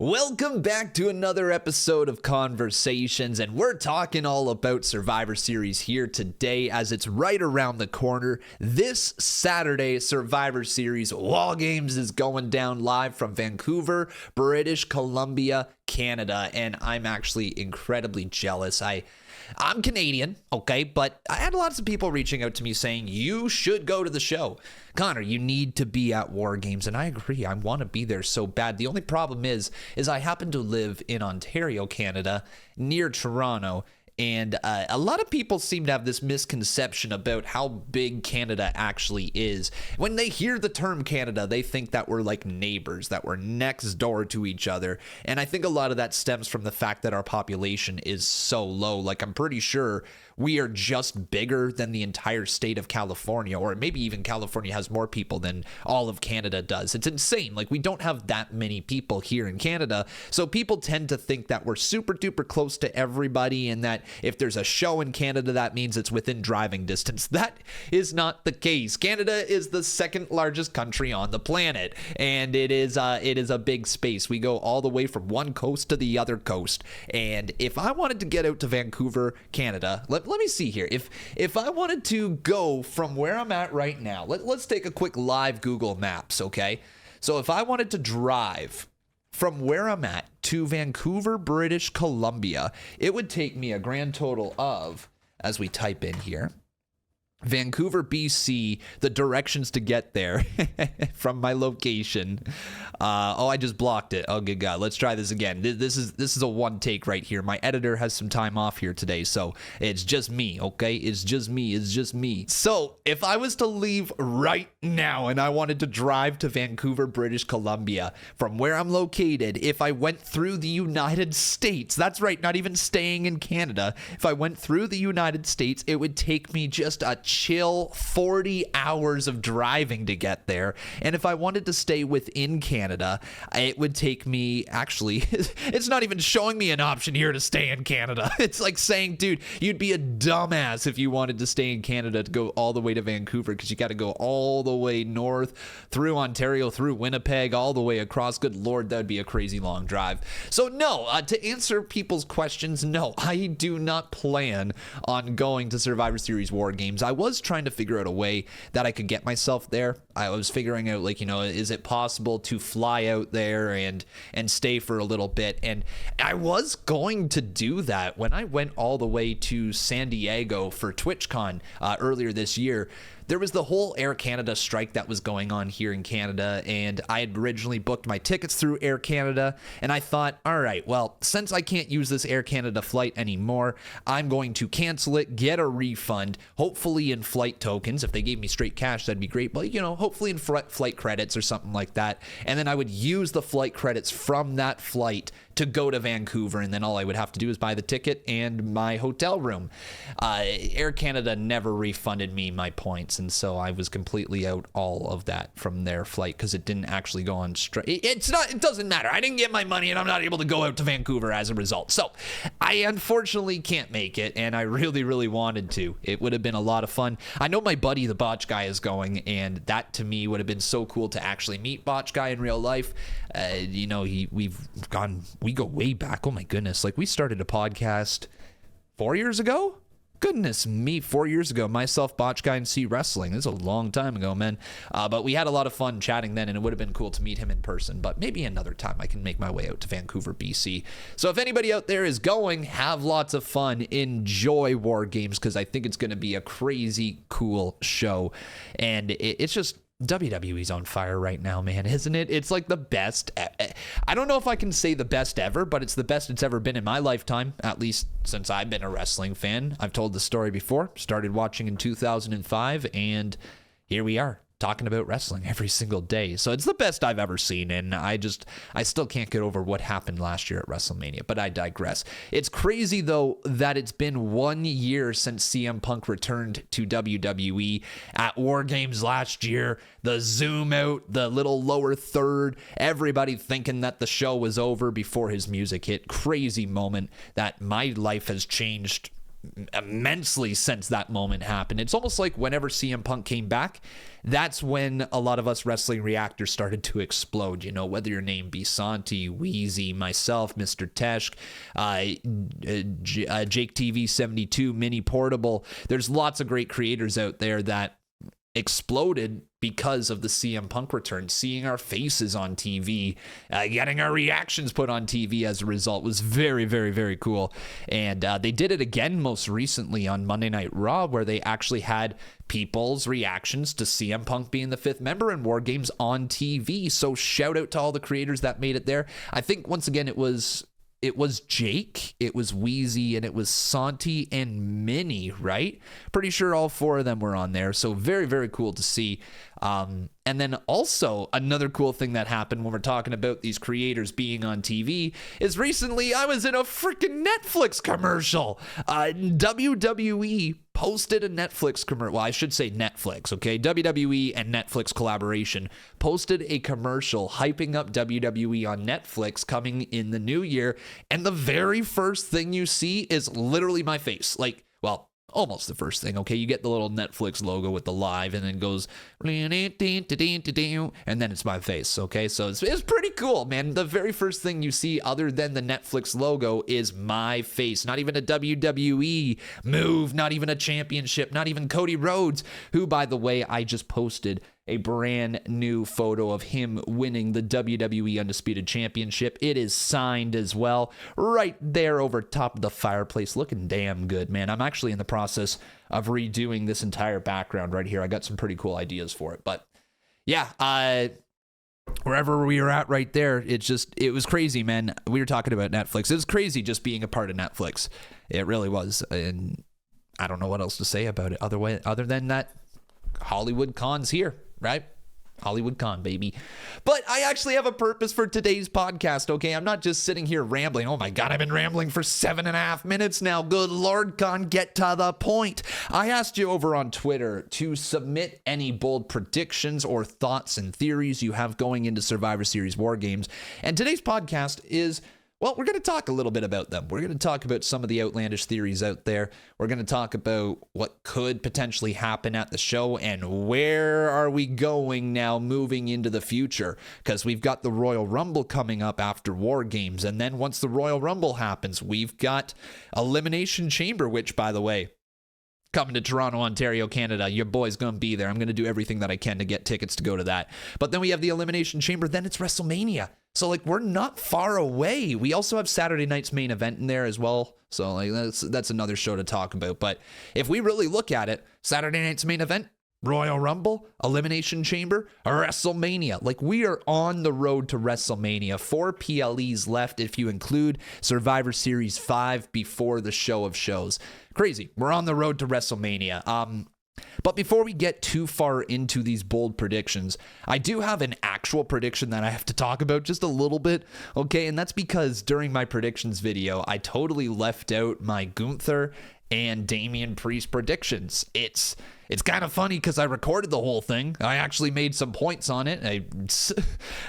Welcome back to another episode of Conversations, and we're talking all about Survivor Series here today as it's right around the corner. This Saturday, Survivor Series Wargames is going down live from Vancouver, British Columbia, Canada, and I'm actually incredibly jealous. I'm Canadian, okay, but I had lots of people reaching out to me saying, you should go to the show. Connor, you need to be at Wargames, and I agree. I want to be there so bad. The only problem is I happen to live in Ontario, Canada, near Toronto, and a lot of people seem to have this misconception about how big Canada actually is. When they hear the term Canada, they think that we're like neighbors, that we're next door to each other. And I think a lot of that stems from the fact that our population is so low. Like, I'm pretty sure we are just bigger than the entire state of California, or maybe even California has more people than all of Canada does. It's insane. Like, we don't have that many people here in Canada. So people tend to think that we're super duper close to everybody, and that if there's a show in Canada, that means it's within driving distance. That is not the case. Canada is the second largest country on the planet, and it is a big space. We go all the way from one coast to the other coast. And if I wanted to get out to Vancouver, Canada, let me see here. If I wanted to go from where I'm at right now, let's take a quick live Google Maps, okay? So if I wanted to drive from where I'm at to Vancouver, British Columbia, it would take me a grand total of, as we type in here, Vancouver, BC, the directions to get there from my location. I just blocked it. Oh, good God. Let's try this again. This is a one take right here. My editor has some time off here today, so it's just me, okay? It's just me. So if I was to leave right now and I wanted to drive to Vancouver, British Columbia, from where I'm located, if I went through the United States, that's right, not even staying in Canada, if I went through the United States, it would take me just a chill 40 hours of driving to get there. And if I wanted to stay within Canada, it would take me, actually, it's not even showing me an option here to stay in Canada. It's like saying, dude, you'd be a dumbass if you wanted to stay in Canada to go all the way to Vancouver, because you got to go all the way north through Ontario, through Winnipeg, all the way across. Good Lord, that would be a crazy long drive. So no, to answer people's questions, no, I do not plan on going to Survivor Series Wargames. I was trying to figure out a way that I could get myself there. I was figuring out, like, is it possible to fly out there and stay for a little bit? And I was going to do that when I went all the way to San Diego for TwitchCon earlier this year. There was the whole Air Canada strike that was going on here in Canada, and I had originally booked my tickets through Air Canada, and I thought, all right, well, since I can't use this Air Canada flight anymore, I'm going to cancel it, get a refund, hopefully in flight tokens. If they gave me straight cash, that'd be great, but, hopefully in flight credits or something like that, and then I would use the flight credits from that flight to go to Vancouver, and then all I would have to do is buy the ticket and my hotel room. Air Canada never refunded me my points, and so I was completely out all of that from their flight because it didn't actually go on straight. It doesn't matter. I didn't get my money, and I'm not able to go out to Vancouver as a result. So I unfortunately can't make it, and I really, really wanted to. It would have been a lot of fun. I know my buddy, the Botch Guy, is going, and that to me would have been so cool to actually meet Botch Guy in real life. We go way back. Oh my goodness. Like, we started a podcast 4 years ago. Goodness me, 4 years ago, myself, Botch Guy, and C Wrestling. This is a long time ago, man. But we had a lot of fun chatting then, and it would have been cool to meet him in person. But maybe another time I can make my way out to Vancouver, BC. So if anybody out there is going, have lots of fun. Enjoy Wargames, because I think it's going to be a crazy cool show. And it's just... WWE's on fire right now, man, isn't it? It's like the best. I don't know if I can say the best ever, but it's the best it's ever been in my lifetime, at least since I've been a wrestling fan. I've told the story before. Started watching in 2005, and here we are, talking about wrestling every single day. So it's the best I've ever seen, and I still can't get over what happened last year at WrestleMania, but I digress. It's crazy, though, that it's been 1 year since CM Punk returned to WWE at Wargames last year. The zoom out, the little lower third, everybody thinking that the show was over before his music hit. Crazy moment that my life has changed immensely since that moment happened. It's almost like whenever CM Punk came back, that's when a lot of us wrestling reactors started to explode. You know, whether your name be Santi, Wheezy, myself, Mr. Tesh, Jake TV 72, Mini Portable. There's lots of great creators out there that exploded because of the CM Punk return. Seeing our faces on TV, getting our reactions put on TV as a result was very, very, very cool. And they did it again most recently on Monday Night Raw, where they actually had people's reactions to CM Punk being the fifth member in Wargames on TV. So shout out to all the creators that made it there. I think once again it was Jake, it was Wheezy, and it was Santi and Minnie, right? Pretty sure all four of them were on there. So very, very cool to see. And then also another cool thing that happened when we're talking about these creators being on TV is recently I was in a freaking Netflix commercial. WWE posted a Netflix commercial. Well, I should say Netflix, okay? WWE and Netflix collaboration posted a commercial hyping up WWE on Netflix coming in the new year. And the very first thing you see is literally my face. Like, well, almost the first thing, okay? You get the little Netflix logo with the live, and then it goes, and then it's my face, okay? So it's pretty cool, man. The very first thing you see other than the Netflix logo is my face. Not even a WWE move, not even a championship, not even Cody Rhodes, who, by the way, I just posted a brand new photo of him winning the WWE Undisputed Championship. It is signed as well, right there over top of the fireplace, looking damn good, man. I'm actually in the process of redoing this entire background right here. I got some pretty cool ideas for it, but yeah, wherever we were at right there, it was crazy, man. We were talking about Netflix. It was crazy just being a part of Netflix. It really was, and I don't know what else to say about it other than that Hollywood Con's here. Right? Hollywood Con, baby. But I actually have a purpose for today's podcast, okay? I'm not just sitting here rambling. Oh my God, I've been rambling for 7.5 minutes now. Good Lord, Con, get to the point. I asked you over on Twitter to submit any bold predictions or thoughts and theories you have going into Survivor Series War Games. And today's podcast is, well, we're going to talk a little bit about them. We're going to talk about some of the outlandish theories out there. We're going to talk about what could potentially happen at the show and where are we going now moving into the future, because we've got the Royal Rumble coming up after War Games. And then once the Royal Rumble happens, we've got Elimination Chamber, which, by the way, coming to Toronto, Ontario, Canada. Your boy's going to be there. I'm going to do everything that I can to get tickets to go to that. But then we have the Elimination Chamber. Then it's WrestleMania. So, like, we're not far away. We also have Saturday night's main event in there as well. So, like, that's another show to talk about. But if we really look at it, Saturday night's main event, Royal Rumble, Elimination Chamber, WrestleMania. Like, we are on the road to WrestleMania. 4 PLEs left if you include Survivor Series 5 before the show of shows. Crazy. We're on the road to WrestleMania. But before we get too far into these bold predictions, I do have an actual prediction that I have to talk about just a little bit, okay? And that's because during my predictions video, I totally left out my Gunther and Damian Priest predictions. It's kind of funny because I recorded the whole thing. I actually made some points on it.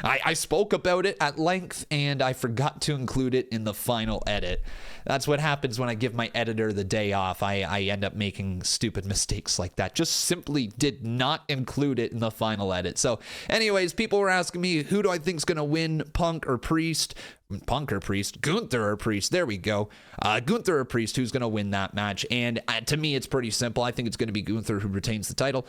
I spoke about it at length, and I forgot to include it in the final edit. That's what happens when I give my editor the day off. I end up making stupid mistakes like that. Just simply did not include it in the final edit. So anyways, people were asking me, who do I think is going to win, Punk or Priest? Punk or Priest? Gunther or Priest? There we go. Gunther or Priest, who's going to win that match? And to me, it's pretty simple. I think it's going to be Gunther who retains the title.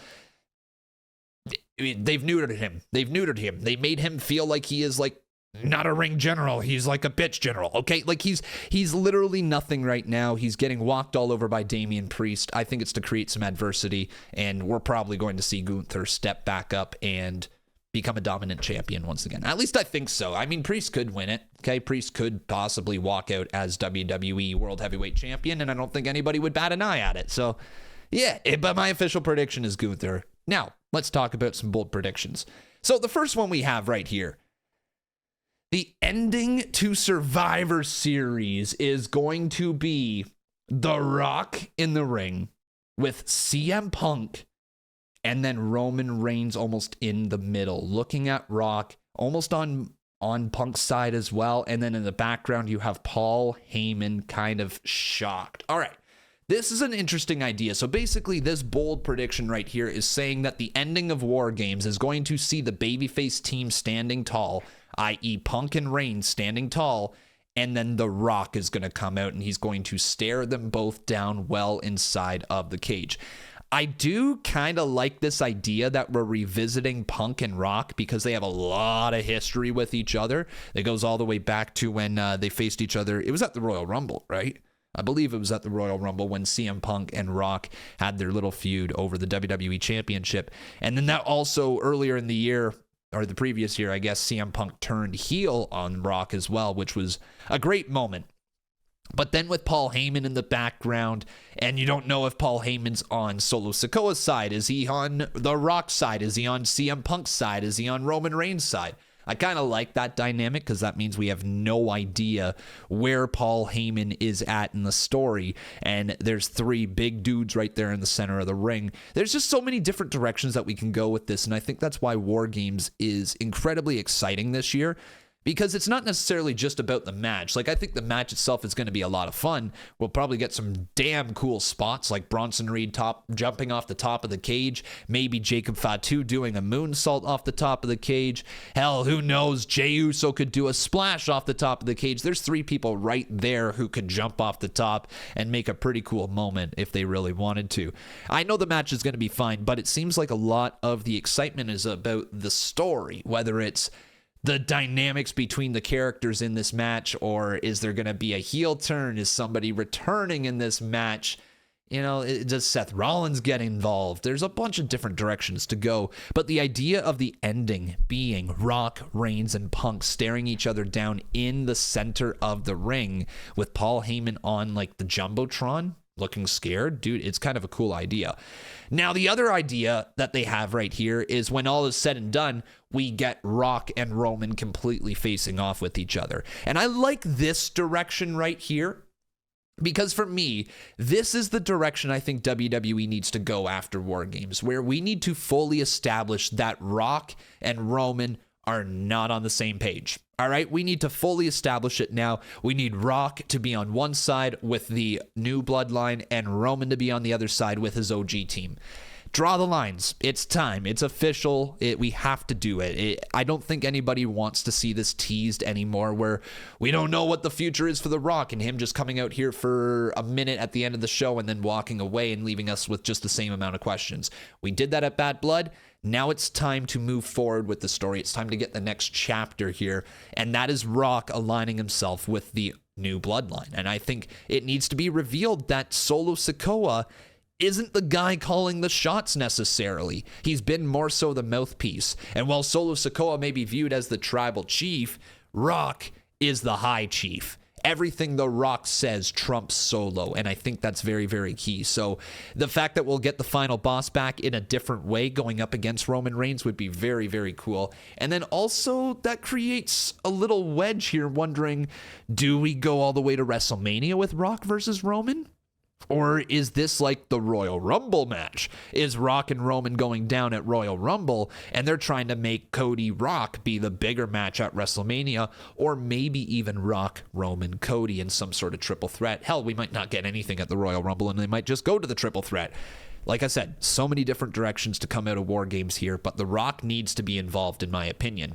They've neutered him. They made him feel like he is like not a ring general. He's like a bitch general. Okay, like he's literally nothing right now. He's getting walked all over by Damian Priest. I think it's to create some adversity, and we're probably going to see Gunther step back up and become a dominant champion once again. At least I think so. I mean, Priest could win it. Okay, Priest could possibly walk out as WWE World Heavyweight Champion, and I don't think anybody would bat an eye at it. So, yeah, but my official prediction is Gunther. Now, let's talk about some bold predictions. So the first one we have right here. The ending to Survivor Series is going to be The Rock in the ring with CM Punk and then Roman Reigns almost in the middle, looking at Rock almost on Punk's side as well. And then in the background, you have Paul Heyman kind of shocked. All right. This is an interesting idea. So basically, this bold prediction right here is saying that the ending of Wargames is going to see the babyface team standing tall, i.e. Punk and Reigns standing tall, and then The Rock is going to come out and he's going to stare them both down well inside of the cage. I do kind of like this idea that we're revisiting Punk and Rock because they have a lot of history with each other. It goes all the way back to when they faced each other. It was at the Royal Rumble, right? I believe it was at the Royal Rumble when CM Punk and Rock had their little feud over the WWE Championship. And then that also earlier in the year, or the previous year, I guess, CM Punk turned heel on Rock as well, which was a great moment. But then with Paul Heyman in the background, and you don't know if Paul Heyman's on Solo Sikoa's side. Is he on The Rock's side? Is he on CM Punk's side? Is he on Roman Reigns' side? I kind of like that dynamic because that means we have no idea where Paul Heyman is at in the story. And there's three big dudes right there in the center of the ring. There's just so many different directions that we can go with this. And I think that's why Wargames is incredibly exciting this year. Because it's not necessarily just about the match. Like, I think the match itself is going to be a lot of fun. We'll probably get some damn cool spots like Bronson Reed jumping off the top of the cage. Maybe Jacob Fatu doing a moonsault off the top of the cage. Hell, who knows? Jey Uso could do a splash off the top of the cage. There's three people right there who could jump off the top and make a pretty cool moment if they really wanted to. I know the match is going to be fine, but it seems like a lot of the excitement is about the story, whether it's the dynamics between the characters in this match, or is there going to be a heel turn? Is somebody returning in this match? You know, does Seth Rollins get involved? There's a bunch of different directions to go, but the idea of the ending being Rock, Reigns, and Punk staring each other down in the center of the ring with Paul Heyman on like the Jumbotron looking scared, dude, it's kind of a cool idea. Now, the other idea that they have right here is when all is said and done, we get Rock and Roman completely facing off with each other. And I like this direction right here because for me, this is the direction I think WWE needs to go after Wargames, where we need to fully establish that Rock and Roman are not on the same page. All right, we need to fully establish it now. We need Rock to be on one side with the new bloodline and Roman to be on the other side with his OG team. Draw the lines. It's time. It's official. We have to do it. I don't think anybody wants to see this teased anymore where we don't know what the future is for The Rock and him just coming out here for a minute at the end of the show and then walking away and leaving us with just the same amount of questions. We did that at Bad Blood. Now it's time to move forward with the story. It's time to get the next chapter here, and that is Rock aligning himself with the new bloodline. And I think it needs to be revealed that Solo Sikoa isn't the guy calling the shots necessarily. He's been more so the mouthpiece. And while Solo Sikoa may be viewed as the tribal chief, Rock is the high chief. Everything The Rock says trumps Solo, and I think that's very, very key. So the fact that we'll get the final boss back in a different way going up against Roman Reigns would be very, very cool. And then also that creates a little wedge here wondering, do we go all the way to WrestleMania with Rock versus Roman? Or is this like the Royal Rumble match? Is Rock and Roman going down at Royal Rumble and they're trying to make Cody Rock be the bigger match at WrestleMania? Or maybe even Rock, Roman, Cody in some sort of triple threat. Hell, we might not get anything at the Royal Rumble and they might just go to the triple threat. Like I said, so many different directions to come out of Wargames here, but The Rock needs to be involved in my opinion.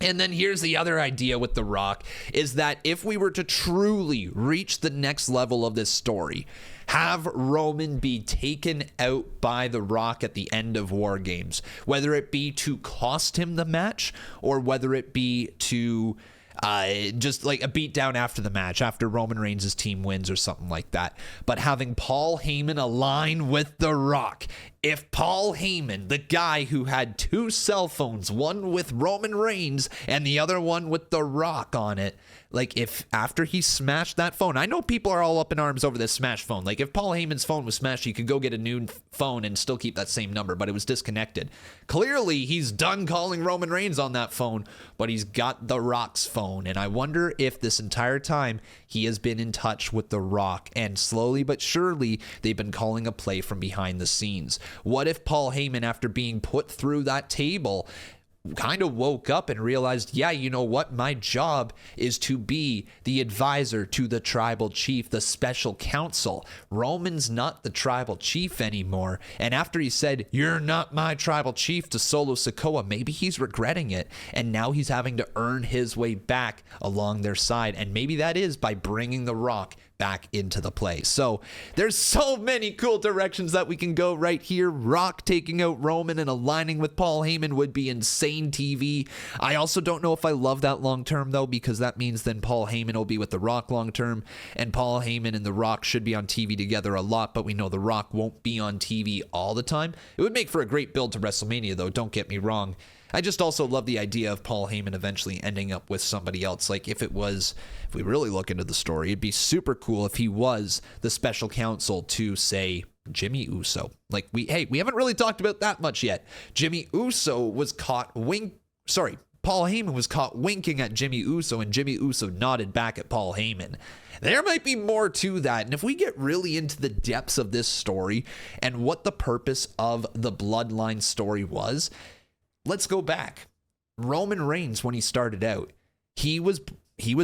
And then here's the other idea with The Rock, is that if we were to truly reach the next level of this story, have Roman be taken out by The Rock at the end of Wargames, whether it be to cost him the match or whether it be to just like a beatdown after the match, after Roman Reigns' team wins or something like that. But having Paul Heyman align with The Rock. If Paul Heyman, the guy who had two cell phones, one with Roman Reigns and the other one with The Rock on it, like if after he smashed that phone, I know people are all up in arms over this smashed phone. Like if Paul Heyman's phone was smashed, you could go get a new phone and still keep that same number, but it was disconnected. Clearly, he's done calling Roman Reigns on that phone, but he's got The Rock's phone. And I wonder if this entire time he has been in touch with The Rock and slowly but surely they've been calling a play from behind the scenes. What if Paul Heyman, after being put through that table, kind of woke up and realized, yeah, you know what? My job is to be the advisor to the tribal chief, the special counsel. Roman's not the tribal chief anymore. And after he said, "You're not my tribal chief" to Solo Sikoa, maybe he's regretting it. And now he's having to earn his way back along their side. And maybe that is by bringing The Rock back into the play. So there's so many cool directions that we can go right here. Rock taking out Roman and aligning with Paul Heyman would be insane TV. I also don't know if I love that long term though, because that means then Paul Heyman will be with The Rock long term, and Paul Heyman and The Rock should be on TV together a lot, but we know The Rock won't be on TV all the time. It would make for a great build to WrestleMania though, don't get me wrong. I just also love the idea of Paul Heyman eventually ending up with somebody else. Like if we really look into the story, it'd be super cool if he was the special counsel to, say, Jimmy Uso. Like we haven't really talked about that much yet. Jimmy Uso was caught Paul Heyman was caught winking at Jimmy Uso, and Jimmy Uso nodded back at Paul Heyman. There might be more to that. And if we get really into the depths of this story and what the purpose of the Bloodline story was, let's go back. Roman Reigns, when he started out, he was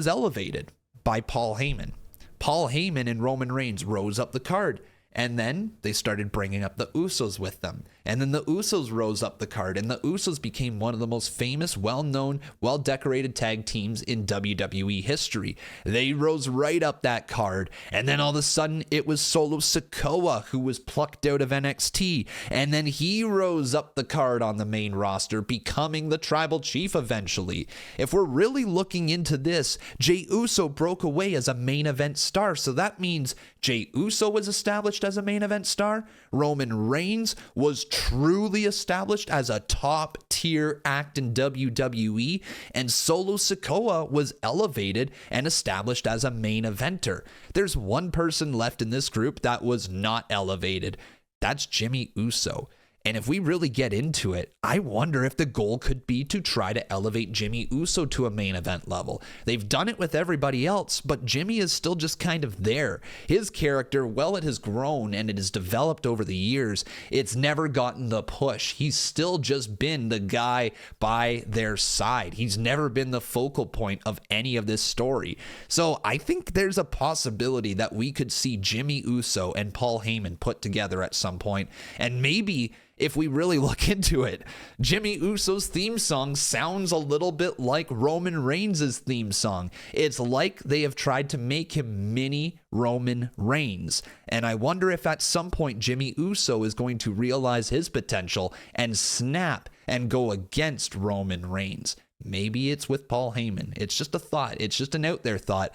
elevated by Paul Heyman. Paul Heyman and Roman Reigns rose up the card, and then they started bringing up the Usos with them. And then the Usos rose up the card, and the Usos became one of the most famous, well-known, well-decorated tag teams in WWE history. They rose right up that card, and then all of a sudden, it was Solo Sikoa who was plucked out of NXT, and then he rose up the card on the main roster, becoming the tribal chief eventually. If we're really looking into this, Jey Uso broke away as a main event star, so that means Jey Uso was established as a main event star. Roman Reigns was truly established as a top tier act in WWE, and Solo Sikoa was elevated and established as a main eventer. There's one person left in this group that was not elevated. That's Jimmy Uso. And if we really get into it, I wonder if the goal could be to try to elevate Jimmy Uso to a main event level. They've done it with everybody else, but Jimmy is still just kind of there. His character, well, it has grown and it has developed over the years. It's never gotten the push. He's still just been the guy by their side. He's never been the focal point of any of this story. So I think there's a possibility that we could see Jimmy Uso and Paul Heyman put together at some point, and maybe if we really look into it, Jimmy Uso's theme song sounds a little bit like Roman Reigns' theme song. It's like they have tried to make him mini Roman Reigns. And I wonder if at some point Jimmy Uso is going to realize his potential and snap and go against Roman Reigns. Maybe it's with Paul Heyman. It's just a thought. It's just an out there thought.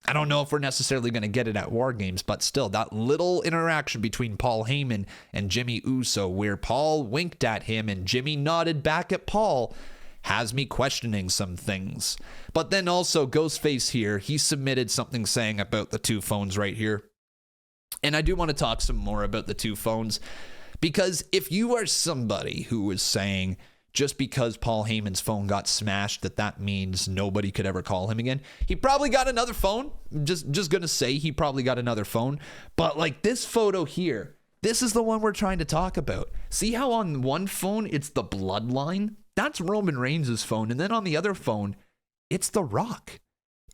I don't know if we're necessarily going to get it at Wargames, but still, that little interaction between Paul Heyman and Jimmy Uso, where Paul winked at him and Jimmy nodded back at Paul, has me questioning some things. But then also, Ghostface here, he submitted something saying about the two phones right here. And I do want to talk some more about the two phones, because if you are somebody who is saying, just because Paul Heyman's phone got smashed, that means nobody could ever call him again. He probably got another phone. Just going to say he probably got another phone. But like this photo here, this is the one we're trying to talk about. See how on one phone, it's the Bloodline? That's Roman Reigns' phone. And then on the other phone, it's The Rock.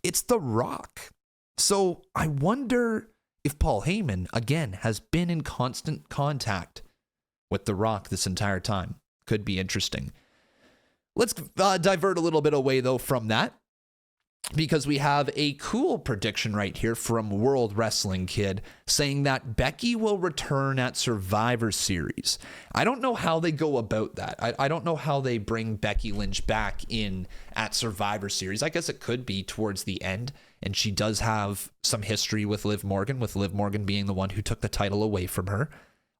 It's The Rock. So I wonder if Paul Heyman, again, has been in constant contact with The Rock this entire time. Could be interesting. Let's divert a little bit away, though, from that, because we have a cool prediction right here from World Wrestling Kid saying that Becky will return at Survivor Series. I don't know how they go about that. I don't know how they bring Becky Lynch back in at Survivor Series. I guess it could be towards the end, and she does have some history with Liv Morgan being the one who took the title away from her.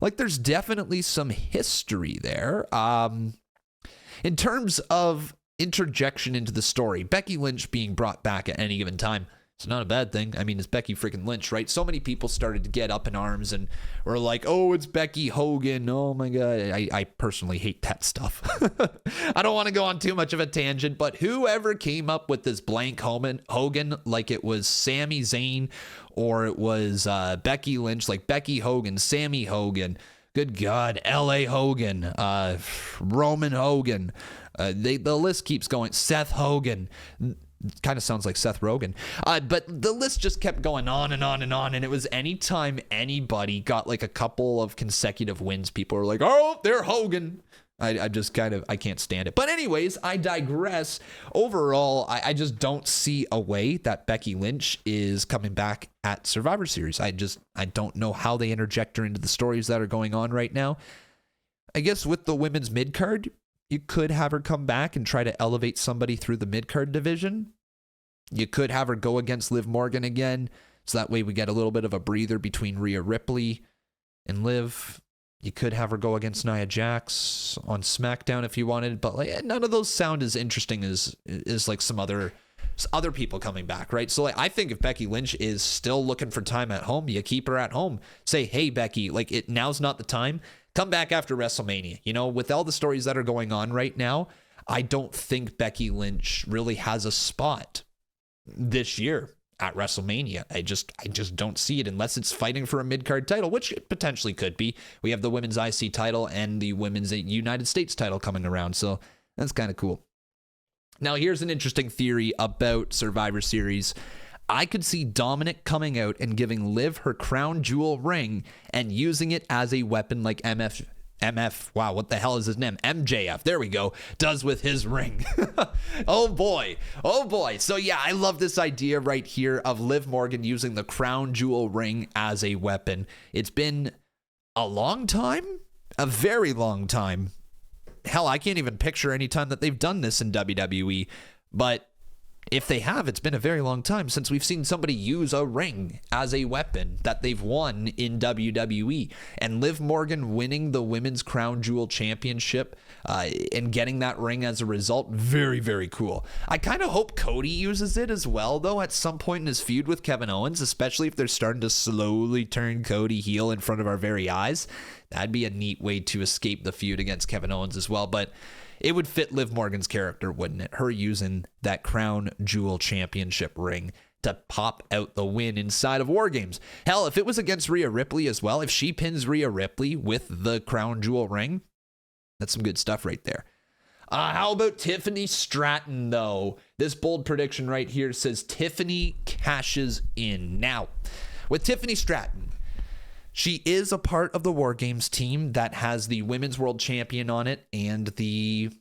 Like, there's definitely some history there. In terms of interjection into the story, Becky Lynch being brought back at any given time, it's not a bad thing. I mean, it's Becky freaking Lynch, right? So many people started to get up in arms and were like, oh, it's Becky Hogan. Oh, my God. I personally hate that stuff. I don't want to go on too much of a tangent, but whoever came up with this blank Hogan, like it was Sami Zayn or it was Becky Lynch, like Becky Hogan, Sammy Hogan, good God, L.A. Hogan, Roman Hogan. The list keeps going. Seth Hogan. Kind of sounds like Seth Rogen. But the list just kept going on and on and on. And it was anytime anybody got like a couple of consecutive wins, people were like, oh, they're Hogan. I just I can't stand it. But anyways, I digress. Overall, I just don't see a way that Becky Lynch is coming back at Survivor Series. I don't know how they interject her into the stories that are going on right now. I guess with the women's mid-card, you could have her come back and try to elevate somebody through the mid-card division. You could have her go against Liv Morgan again, so that way we get a little bit of a breather between Rhea Ripley and Liv. You could have her go against Nia Jax on SmackDown if you wanted, but like none of those sound as interesting as like some other people coming back, right? So like I think if Becky Lynch is still looking for time at home, you keep her at home. Say, hey Becky, like now's not the time. Come back after WrestleMania. You know, with all the stories that are going on right now, I don't think Becky Lynch really has a spot this year at WrestleMania. I just don't see it unless it's fighting for a mid-card title, which it potentially could be. We have the women's IC title and the women's United States title coming around, so that's kind of cool. Now, here's an interesting theory about Survivor Series. I could see Dominic coming out and giving Liv her crown jewel ring and using it as a weapon like wow, what the hell is his name? MJF, there we go, does with his ring. Oh boy. So yeah, I love this idea right here of Liv Morgan using the crown jewel ring as a weapon. It's been a long time, a very long time. Hell, I can't even picture any time that they've done this in WWE, but if they have, it's been a very long time since we've seen somebody use a ring as a weapon that they've won in WWE. And Liv Morgan winning the Women's Crown Jewel Championship and getting that ring as a result, very, very cool. I kind of hope Cody uses it as well, though, at some point in his feud with Kevin Owens, especially if they're starting to slowly turn Cody heel in front of our very eyes. That'd be a neat way to escape the feud against Kevin Owens as well, but it would fit Liv Morgan's character, wouldn't it? Her using that Crown Jewel Championship ring to pop out the win inside of Wargames. Hell, if it was against Rhea Ripley as well, if she pins Rhea Ripley with the Crown Jewel ring, that's some good stuff right there. How about Tiffany Stratton, though? This bold prediction right here says Tiffany cashes in. Now, with Tiffany Stratton, she is a part of the Wargames team that has the Women's World Champion on it and the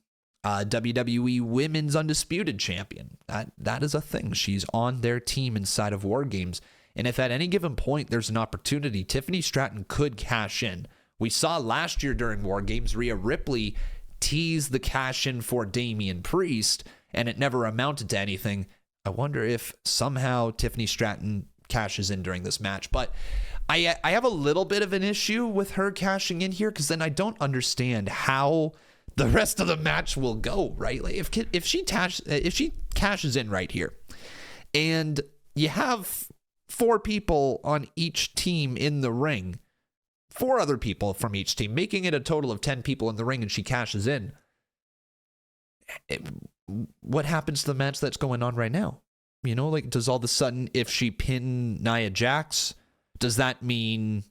WWE Women's Undisputed Champion. That is a thing. She's on their team inside of Wargames. And if at any given point there's an opportunity, Tiffany Stratton could cash in. We saw last year during Wargames, Rhea Ripley tease the cash in for Damian Priest, and it never amounted to anything. I wonder if somehow Tiffany Stratton cashes in during this match. But I have a little bit of an issue with her cashing in here, because then I don't understand how the rest of the match will go, right? Like if she cashes in right here, and you have 4 people on each team in the ring, 4 other people from each team, making it a total of 10 people in the ring, and she cashes in, what happens to the match that's going on right now? You know, like, does all of a sudden, if she pin Nia Jax, does that mean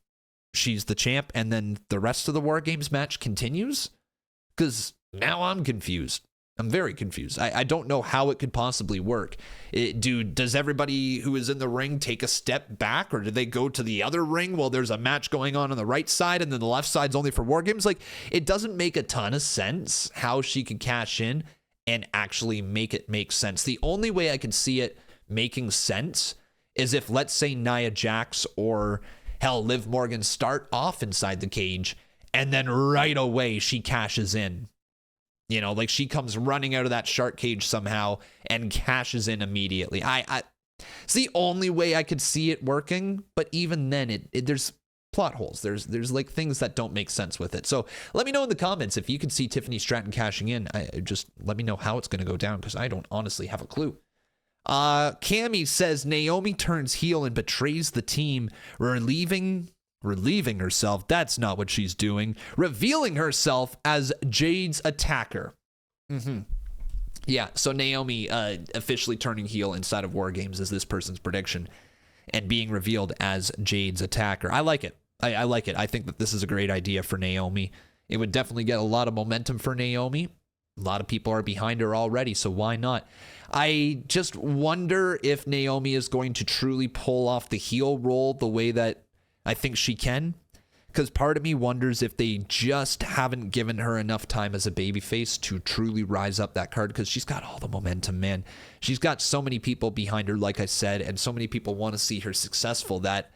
she's the champ and then the rest of the Wargames match continues? Because now I'm confused. I'm very confused. I don't know how it could possibly work. Does everybody who is in the ring take a step back, or do they go to the other ring while there's a match going on the right side and then the left side's only for Wargames? Like, it doesn't make a ton of sense how she could cash in and actually make it make sense. The only way I can see it making sense is if, let's say, Nia Jax or hell, Liv Morgan start off inside the cage and then right away she cashes in. You know, like she comes running out of that shark cage somehow and cashes in immediately. It's the only way I could see it working, but even then there's plot holes. There's like things that don't make sense with it. So let me know in the comments if you can see Tiffany Stratton cashing in. Just let me know how it's going to go down, because I don't honestly have a clue. Cammy says Naomi turns heel and betrays the team, relieving herself. That's not what she's doing. Revealing herself as Jade's attacker. Yeah, so Naomi officially turning heel inside of Wargames is this person's prediction, and being revealed as Jade's attacker. I like it. I like it. I think that this is a great idea for Naomi. It would definitely get a lot of momentum for Naomi. A lot of people are behind her already, so why not? I just wonder if Naomi is going to truly pull off the heel role the way that I think she can. Because part of me wonders if they just haven't given her enough time as a babyface to truly rise up that card, because she's got all the momentum, man. She's got so many people behind her, like I said, and so many people want to see her successful that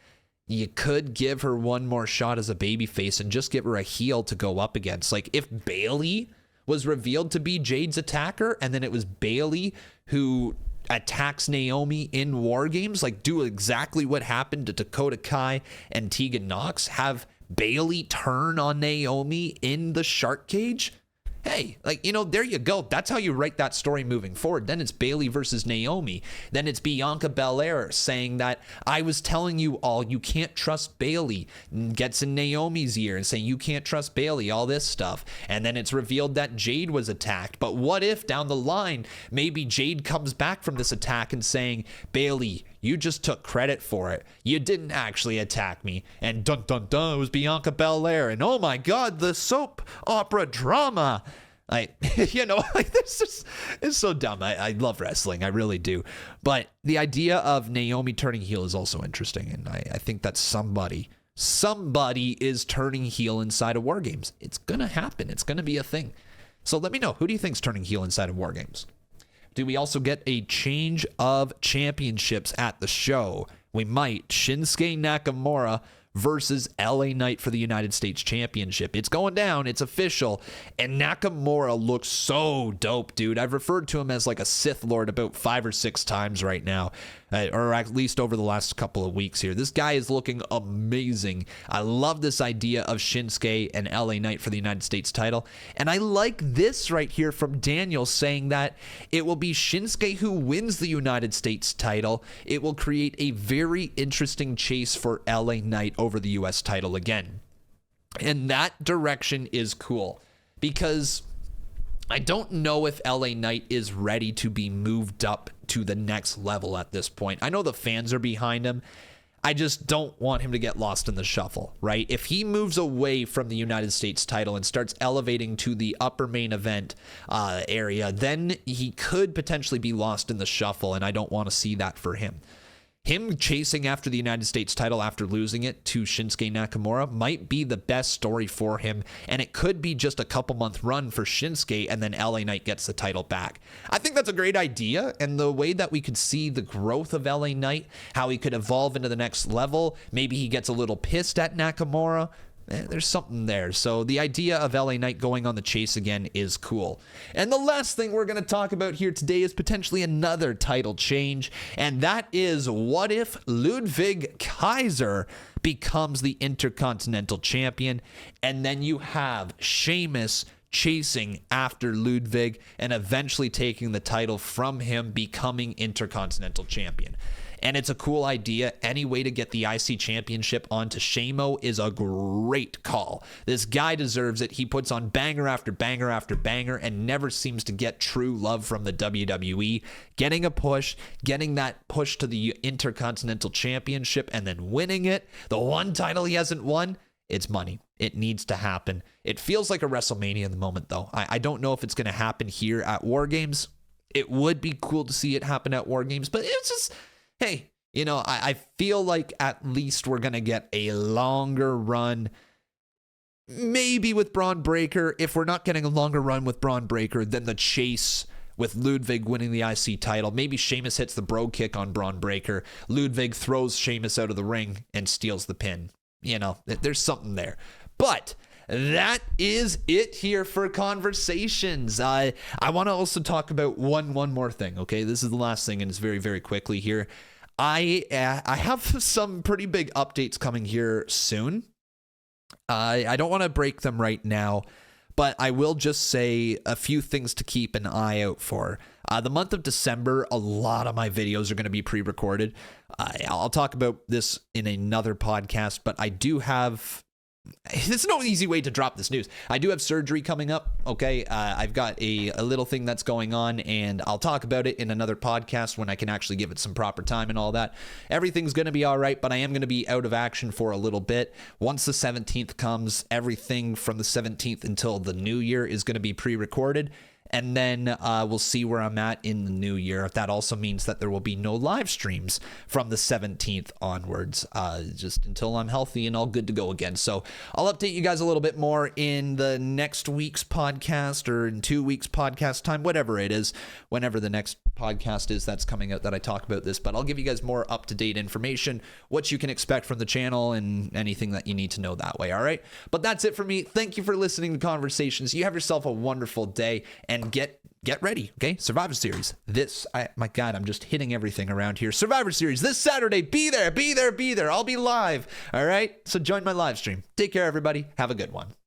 you could give her one more shot as a babyface and just give her a heel to go up against. Like if Bayley was revealed to be Jade's attacker, and then it was Bayley who attacks Naomi in Wargames, like do exactly what happened to Dakota Kai and Tegan Nox, have Bayley turn on Naomi in the shark cage. Hey, like, you know, there you go. That's how you write that story moving forward. Then it's Bayley versus Naomi. Then it's Bianca Belair saying that I was telling you all you can't trust Bayley. Gets in Naomi's ear and saying you can't trust Bayley, all this stuff. And then it's revealed that Jade was attacked. But what if down the line, maybe Jade comes back from this attack and saying, Bayley, you just took credit for it. You didn't actually attack me. And dun dun dun, it was Bianca Belair. And oh my God, the soap opera drama. You know, like this is, it's so dumb. I love wrestling. I really do. But the idea of Naomi turning heel is also interesting. And I think that somebody is turning heel inside of Wargames. It's going to happen. It's going to be a thing. So let me know. Who do you think's turning heel inside of Wargames? Do we also get a change of championships at the show? We might. Shinsuke Nakamura versus LA Knight for the United States Championship. It's going down. It's official. And Nakamura looks so dope, dude. I've referred to him as like a Sith Lord about 5 or 6 times right now, or at least over the last couple of weeks here. This guy is looking amazing. I love this idea of Shinsuke and LA Knight for the United States title. And I like this right here from Daniel saying that it will be Shinsuke who wins the United States title. It will create a very interesting chase for LA Knight over the US title again. And that direction is cool because I don't know if LA Knight is ready to be moved up to the next level at this point. I know the fans are behind him. I just don't want him to get lost in the shuffle, right? If he moves away from the United States title and starts elevating to the upper main event area, then he could potentially be lost in the shuffle, and I don't want to see that for him. Him chasing after the United States title after losing it to Shinsuke Nakamura might be the best story for him, and it could be just a couple month run for Shinsuke and then LA Knight gets the title back. I think that's a great idea, and the way that we could see the growth of LA Knight, how he could evolve into the next level, maybe he gets a little pissed at Nakamura. There's something there. So the idea of LA Knight going on the chase again is cool. And the last thing we're going to talk about here today is potentially another title change. And that is, what if Ludwig Kaiser becomes the Intercontinental Champion? And then you have Sheamus chasing after Ludwig and eventually taking the title from him, becoming Intercontinental Champion. And it's a cool idea. Any way to get the IC championship onto Shamo is a great call. This guy deserves it. He puts on banger after banger after banger and never seems to get true love from the WWE. Getting a push, getting that push to the Intercontinental Championship and then winning it. The one title he hasn't won, it's money. It needs to happen. It feels like a WrestleMania in the moment, though. I don't know if it's going to happen here at Wargames. It would be cool to see it happen at Wargames, but it's just... Hey, you know, I feel like at least we're going to get a longer run, maybe with Braun Breaker. If we're not getting a longer run with Braun Breaker, then the chase with Ludwig winning the IC title. Maybe Sheamus hits the bro kick on Braun Breaker. Ludwig throws Sheamus out of the ring and steals the pin. You know, there's something there. But that is it here for Conversations. I want to also talk about one more thing, okay? This is the last thing, and it's very, very quickly here. I have some pretty big updates coming here soon. I don't want to break them right now, but I will just say a few things to keep an eye out for. The month of December, a lot of my videos are going to be pre-recorded. I'll talk about this in another podcast, but I do have... There's no easy way to drop this news. I do have surgery coming up, okay? I've got a little thing that's going on, and I'll talk about it in another podcast when I can actually give it some proper time and all that. Everything's going to be all right, but I am going to be out of action for a little bit. Once the 17th comes, everything from the 17th until the new year is going to be pre-recorded. and then we'll see where I'm at in the new year. That also means that there will be no live streams from the 17th onwards, just until I'm healthy and all good to go again. So I'll update you guys a little bit more in the next week's podcast, or in 2 weeks podcast time, whatever it is, whenever the next podcast is that's coming out that I talk about this. But I'll give you guys more up-to-date information, what you can expect from the channel, and anything that you need to know that way. All right, but that's it for me. Thank you for listening to Conversations. You have yourself a wonderful day, and get ready. Okay, Survivor Series my God, I'm just hitting everything around here. Survivor Series this Saturday. Be there. I'll be live. All right, so join my live stream. Take care, everybody. Have a good one.